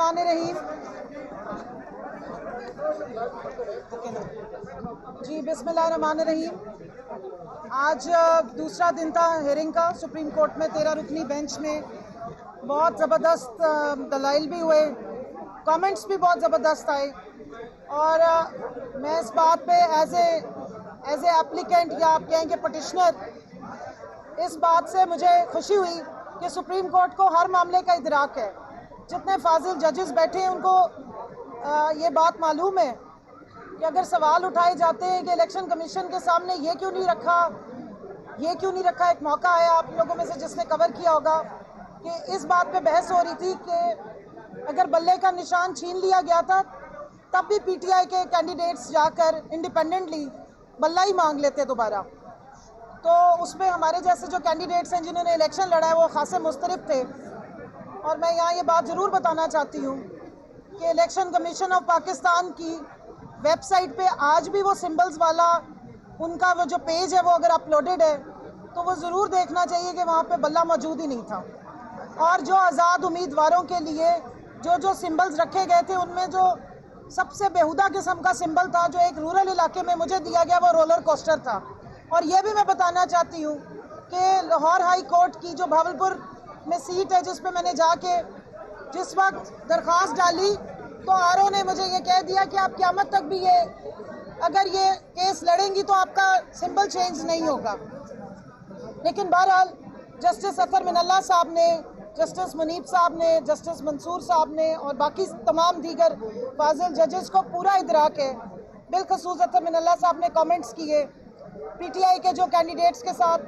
बिस्मिल्लाहिर्रहमानिर्रहीम। जी बिस्मिल्लाहिर्रहमानिर्रहीम। आज दूसरा दिन था हेयरिंग का सुप्रीम कोर्ट में 13 रुकनी बेंच में। बहुत ज़बरदस्त दलाइल भी हुए, कमेंट्स भी बहुत ज़बरदस्त आए और मैं इस बात पे एज ए एप्लीकेंट या आप कहेंगे पटिशनर, इस बात से मुझे खुशी हुई कि सुप्रीम कोर्ट को हर मामले का इदराक है। जितने फाजिल जजेस बैठे हैं उनको ये बात मालूम है कि अगर सवाल उठाए जाते हैं कि इलेक्शन कमीशन के सामने ये क्यों नहीं रखा। एक मौका है आप लोगों में से जिसने कवर किया होगा कि इस बात पे बहस हो रही थी कि अगर बल्ले का निशान छीन लिया गया था तब भी पीटीआई के कैंडिडेट्स जाकर इंडिपेंडेंटली बल्ला ही मांग लेते दोबारा। तो उसमें हमारे जैसे जो कैंडिडेट्स हैं जिन्होंने इलेक्शन लड़ा है वो खासे मुस्तरब थे। और मैं यहाँ ये बात ज़रूर बताना चाहती हूँ कि इलेक्शन कमीशन ऑफ पाकिस्तान की वेबसाइट पे आज भी वो सिंबल्स वाला उनका वो जो पेज है वो अगर अपलोडेड है तो वो ज़रूर देखना चाहिए कि वहाँ पे बल्ला मौजूद ही नहीं था। और जो आज़ाद उम्मीदवारों के लिए जो सिंबल्स रखे गए थे उनमें जो सबसे बेहुदा किस्म का सिंबल था जो एक रूरल इलाके में मुझे दिया गया वो रोलर कोस्टर था। और ये भी मैं बताना चाहती हूँ कि लाहौर हाई कोर्ट की जो भावलपुर में सीट है जिस पे मैंने जाके जिस वक्त दरख्वास्त डाली तो आरओ ने मुझे ये कह दिया कि आप क़यामत तक भी अगर ये केस लड़ेंगी तो आपका सिंबल चेंज नहीं होगा। लेकिन बहरहाल जस्टिस अतर मिनल्ला साहब ने, जस्टिस मुनीब साहब ने, जस्टिस मंसूर साहब ने और बाकी तमाम दीगर फाजिल जजेस को पूरा इदराक है। बिलखसूस अतर मिनल्ला साहब ने कमेंट्स किए। पीटीआई के जो कैंडिडेट्स के साथ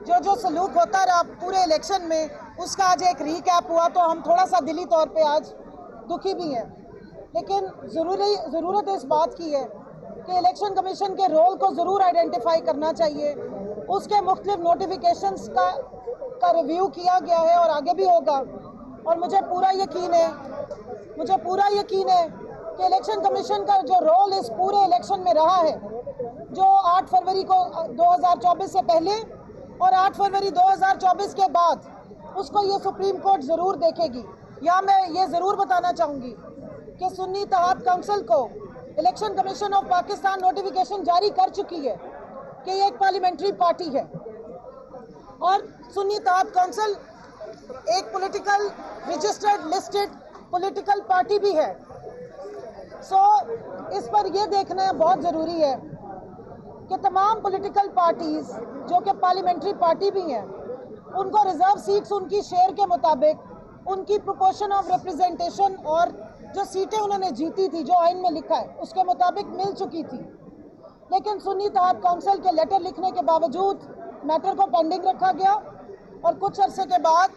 जो सलूक होता रहा पूरे इलेक्शन में उसका आज एक रीकैप हुआ तो हम थोड़ा सा दिली तौर पे आज दुखी भी हैं। लेकिन ज़रूरत इस बात की है कि इलेक्शन कमीशन के रोल को ज़रूर आइडेंटिफाई करना चाहिए। उसके मुख्तलिफ नोटिफिकेशंस का रिव्यू किया गया है और आगे भी होगा। और मुझे पूरा यकीन है कि इलेक्शन कमीशन का जो रोल इस पूरे इलेक्शन में रहा है, जो 8 फरवरी को 2024 से पहले और 8 फरवरी 2024 के बाद, उसको ये सुप्रीम कोर्ट ज़रूर देखेगी। या मैं ये ज़रूर बताना चाहूँगी कि सुन्नी इत्तेहाद काउंसिल को election commission of Pakistan notification जारी कर चुकी है कि ये एक पार्लियामेंट्री पार्टी है और सुन्नी इत्तेहाद काउंसिल एक political registered listed political party भी है। इस पर यह देखना बहुत ज़रूरी है कि तमाम पॉलिटिकल पार्टीज़ जो कि पार्लियामेंट्री पार्टी भी हैं उनको रिजर्व सीट्स उनकी शेयर के मुताबिक उनकी प्रोपोर्शन ऑफ रिप्रेजेंटेशन और जो सीटें उन्होंने जीती थी जो आइन में लिखा है उसके मुताबिक मिल चुकी थी। लेकिन सुन्नी इत्तेहाद काउंसिल के लेटर लिखने के बावजूद मैटर को पेंडिंग रखा गया और कुछ अरसे के बाद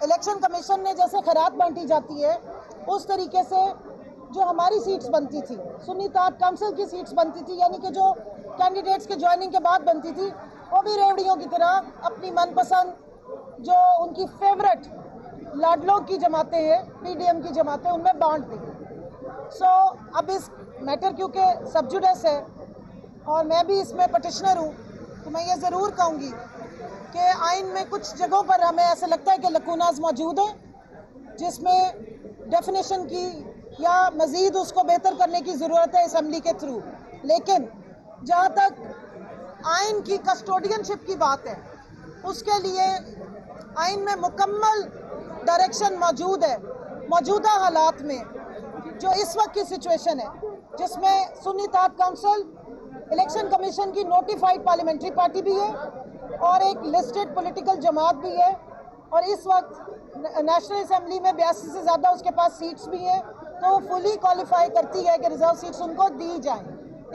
इलेक्शन कमीशन ने जैसे खैरात बांटी जाती है उस तरीके से जो हमारी सीट्स बनती थी, सुन्नी इत्तेहाद काउंसिल की सीट्स बनती थी, यानी कि जो कैंडिडेट्स के ज्वाइनिंग के बाद बनती थी, वो भी रेवड़ियों की तरह अपनी मनपसंद जो उनकी फेवरेट लाडलों की जमातें हैं, पीडीएम की जमातें, उनमें बांट दी। अब इस मैटर क्योंकि सब जुडिस है और मैं भी इसमें पटिशनर हूँ तो मैं ये ज़रूर कहूँगी कि आइन में कुछ जगहों पर हमें ऐसा लगता है कि लकूनाज मौजूद हैं जिसमें डेफिनेशन की या मज़ीद उसको बेहतर करने की ज़रूरत है असम्बली के थ्रू। लेकिन जहाँ तक आइन की कस्टोडियनशिप की बात है उसके लिए आइन में मुकम्मल डायरेक्शन मौजूद है। मौजूदा हालात में जो इस वक्त की सिचुएशन है जिसमें सुन्नी इत्तेहाद काउंसिल इलेक्शन कमीशन की नोटिफाइड पार्लियामेंट्री पार्टी भी है और एक लिस्टेड पॉलिटिकल जमात भी है और इस वक्त नेशनल असम्बली में 82 से ज़्यादा उसके पास सीट्स भी हैं तो वो फुली क्वालिफाई करती है कि रिजर्व सीट्स उनको दी जाएं।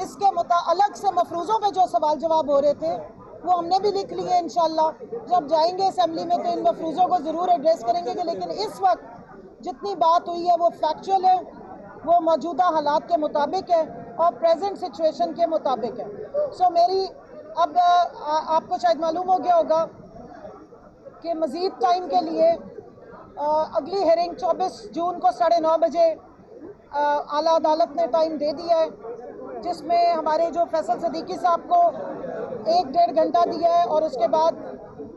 इसके अलग से मफरूज़ों पे जो सवाल जवाब हो रहे थे वो हमने भी लिख लिए। इंशाल्लाह जब जाएंगे असम्बली में तो इन मफरूज़ों को ज़रूर एड्रेस करेंगे कि लेकिन इस वक्त जितनी बात हुई है वो फैक्चुअल है, वो मौजूदा हालात के मुताबिक है और प्रेजेंट सिचुएशन के मुताबिक है। मेरी अब आपको शायद मालूम हो गया होगा कि मज़ीद टाइम के लिए अगली हेयरिंग 24 जून को 9:30 बजे आला अदालत ने टाइम दे दिया है जिसमें हमारे जो फैसल सदीकी साहब को 1-1.5 घंटा दिया है और उसके बाद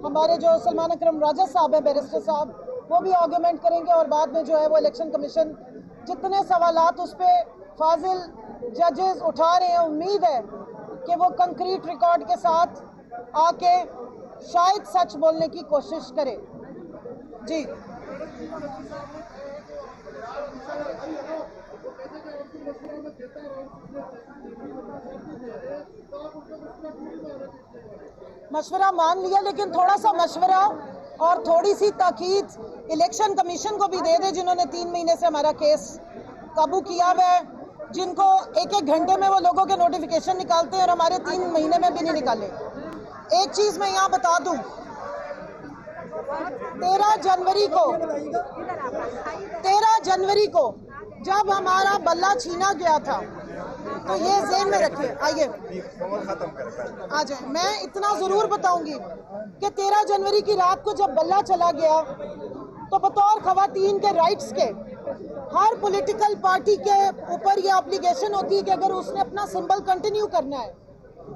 हमारे जो सलमान अकरम राजा साहब है बैरिस्टर साहब वो भी आर्गुमेंट करेंगे और बाद में जो है वो इलेक्शन कमीशन जितने सवालात उस पर फाजिल जजेस उठा रहे हैं, उम्मीद है कि वो कंक्रीट रिकॉर्ड के साथ आके शायद सच बोलने की कोशिश करे। जी मशवरा मान लिया, लेकिन थोड़ा सा मशवरा और थोड़ी सी ताकीद इलेक्शन कमीशन को भी दे दे, जिन्होंने 3 महीने से हमारा केस काबू किया हुआ है, जिनको एक एक घंटे में वो लोगों के नोटिफिकेशन निकालते हैं और हमारे 3 महीने में भी नहीं निकाले। एक चीज मैं यहाँ बता दूं, 13 जनवरी को जब हमारा बल्ला छीना गया था, तो ये ज़हन में रखिए। आइए आ जाए, मैं इतना जरूर बताऊंगी कि 13 जनवरी की रात को जब बल्ला चला गया, तो बतौर खवातीन के राइट्स के हर पॉलिटिकल पार्टी के ऊपर ये ऑब्लिगेशन होती है कि अगर उसने अपना सिंबल कंटिन्यू करना है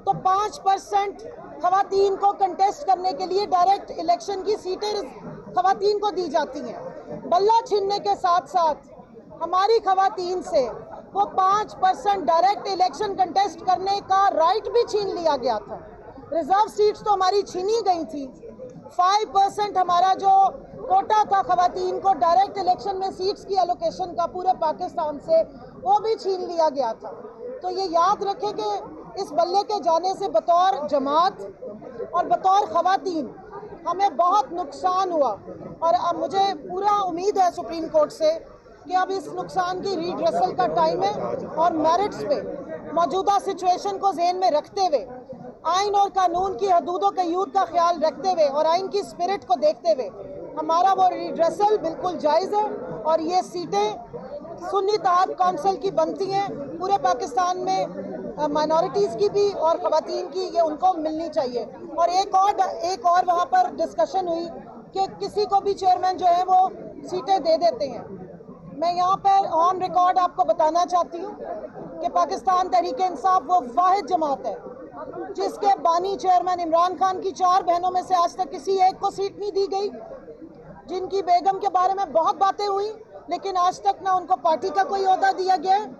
तो 5% खवातीन को कंटेस्ट करने के लिए डायरेक्ट इलेक्शन की सीटें खवातीन को दी जाती हैं। बल्ला छीनने के साथ साथ हमारी खवातीन से वो 5% डायरेक्ट इलेक्शन कंटेस्ट करने का राइट भी छीन लिया गया था। रिजर्व सीट्स तो हमारी छीनी गई थी, 5% हमारा जो कोटा था खवातीन को डायरेक्ट इलेक्शन में सीट्स की एलोकेशन का पूरे पाकिस्तान से, वो भी छीन लिया गया था। तो ये याद रखें कि इस बल्ले के जाने से बतौर जमात और बतौर खवातीन हमें बहुत नुकसान हुआ, और अब मुझे पूरा उम्मीद है सुप्रीम कोर्ट से कि अब इस नुकसान की रीड्रेसल का टाइम है, और मेरिट्स पे मौजूदा सिचुएशन को ज़हन में रखते हुए, आइन और कानून की हदूदों के यूथ का ख्याल रखते हुए और आइन की स्पिरिट को देखते हुए हमारा वो रीड्रेसल बिल्कुल जायज़ है। और ये सीटें सुन्नी तहात काउंसिल की बनती हैं, पूरे पाकिस्तान में माइनॉरिटीज़ की भी और ख़वातीन की, ये उनको मिलनी चाहिए। और एक और वहाँ पर डिस्कशन हुई कि किसी को भी चेयरमैन जो है वो सीटें दे देते हैं। मैं यहाँ पर ऑन रिकॉर्ड आपको बताना चाहती हूँ कि पाकिस्तान तहरीक इंसाफ वो वाहिद जमात है जिसके बानी चेयरमैन इमरान खान की 4 बहनों में से आज तक किसी एक को सीट नहीं दी गई, जिनकी बेगम के बारे में बहुत बातें हुई, लेकिन आज तक ना उनको पार्टी का कोई ओहदा दिया गया है,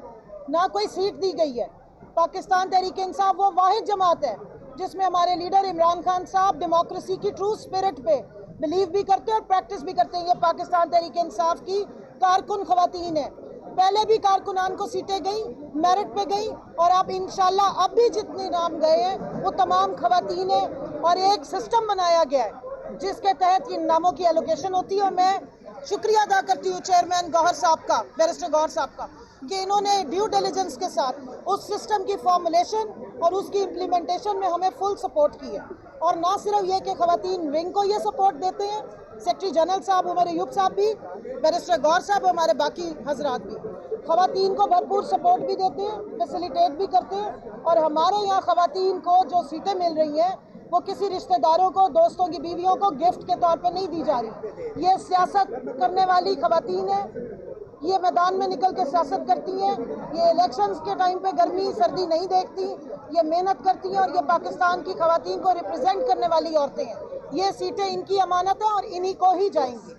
ना कोई सीट दी गई है। पाकिस्तान तहरीक इंसाफ वो वाहिद जमात है जिसमें हमारे लीडर इमरान खान साहब डेमोक्रेसी की ट्रू स्पिरिट पे बिलीव भी करते हैं और प्रैक्टिस भी करते हैं। ये पाकिस्तान तहरीक इंसाफ की कारकुन खवातीन है, पहले भी कारकुनान को सीटें गई, मेरिट पे गई, और अब इंशाल्लाह अब भी जितने नाम गए हैं वो तमाम खवातीन है। और एक सिस्टम बनाया गया है जिसके तहत इन नामों की एलोकेशन होती है। और मैं शुक्रिया अदा करती हूँ चेयरमैन गौहर साहब का, बैरिस्टर गौहर साहब का, कि इन्होंने ड्यू डिलिजेंस के साथ उस सिस्टम की फॉर्मुलेशन और उसकी इम्प्लीमेंटेशन में हमें फुल सपोर्ट की है। और ना सिर्फ ये कि खवातीन विंग को ये सपोर्ट देते हैं, सेक्रेटरी जनरल साहब उमर अयूब साहब भी, बैरिस्टर गौहर साहब, हमारे बाकी हजरात भी खवातीन को भरपूर सपोर्ट भी देते हैं, फैसिलिटेट भी करते हैं। और हमारे यहाँ खवातीन को जो सीटें मिल रही हैं वो किसी रिश्तेदारों को, दोस्तों की बीवियों को गिफ्ट के तौर पे नहीं दी जा रही। ये सियासत करने वाली खवातीन है, ये मैदान में निकल के सियासत करती हैं, ये इलेक्शंस के टाइम पे गर्मी सर्दी नहीं देखती, ये मेहनत करती हैं, और ये पाकिस्तान की खवातीन को रिप्रेजेंट करने वाली औरतें हैं। ये सीटें इनकी अमानत है और इन्हीं को ही जाएंगी।